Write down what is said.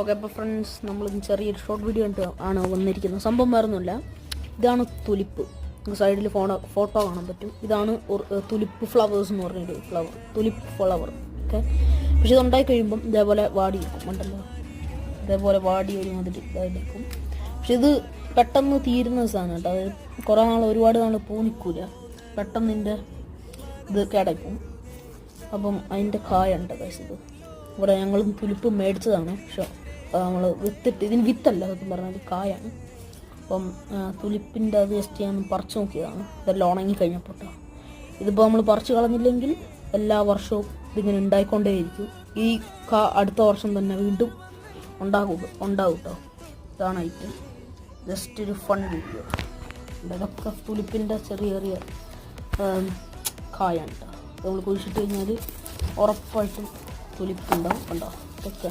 Okay, അപ്പോൾ friends, നമ്മൾ ചെറിയൊരു ഷോർട്ട് വീഡിയോ ആണ് വന്നിരിക്കുന്നത്. സംഭവം വേറൊന്നുമില്ല. ഇതാണ് തുലിപ്പ്. നമുക്ക് സൈഡിൽ ഫോട്ടോ കാണാൻ പറ്റും. ഇതാണ് തുലിപ്പ് ഫ്ലവേഴ്സ് എന്ന് പറഞ്ഞൊരു ഫ്ലവർ, തുലിപ്പ് ഫ്ലവർ. ഓക്കെ, പക്ഷെ ഇതുണ്ടായി കഴിയുമ്പം ഇതേപോലെ വാടി വെക്കും, ഉണ്ടല്ലോ, ഇതേപോലെ വാടി ഒരുമാതിരി ഇതായിരിക്കും. പക്ഷെ ഇത് പെട്ടെന്ന് തീരുന്ന സാധനം കേട്ടോ. അത് കുറേ ഒരുപാട് നാൾ പൂ നിൽക്കില്ല, പെട്ടെന്ന് ഇതിൻ്റെ ഇത് കേടായിപ്പോവും. അപ്പം അതിൻ്റെ കായ ഉണ്ട് കഴിച്ച്. ഇത് ഇവിടെ ഞങ്ങൾ തുലിപ്പ് മേടിച്ചതാണ്, പക്ഷെ നമ്മൾ വിത്തിട്ട്, ഇതിന് വിത്തല്ല സത്യം പറഞ്ഞാൽ, കായാണ്. അപ്പം തുലിപ്പിൻ്റെ അത് ജസ്റ്റ് ഞാൻ പറിച്ച് നോക്കിയതാണ്. ഇതെല്ലാം ഉണങ്ങി കഴിഞ്ഞപ്പോൾ കേട്ടോ. ഇതിപ്പോൾ നമ്മൾ പറിച്ച് കളഞ്ഞില്ലെങ്കിൽ എല്ലാ വർഷവും ഇതിങ്ങനെ ഉണ്ടായിക്കൊണ്ടേയിരിക്കും. ഈ അടുത്ത വർഷം തന്നെ വീണ്ടും ഉണ്ടാകും കേട്ടോ. ഇതാണ് ഐറ്റം. ജസ്റ്റ് ഒരു ഫൺ വീഡിയോ. ഇതൊക്കെ തുലിപ്പിൻ്റെ ചെറിയ ചെറിയ കായാണ് കേട്ടോ. നമ്മൾ കുഴിച്ചിട്ട് കഴിഞ്ഞാൽ ഉറപ്പായിട്ടും തുലിപ്പുണ്ടാവും. കണ്ടോ ഇതൊക്കെ.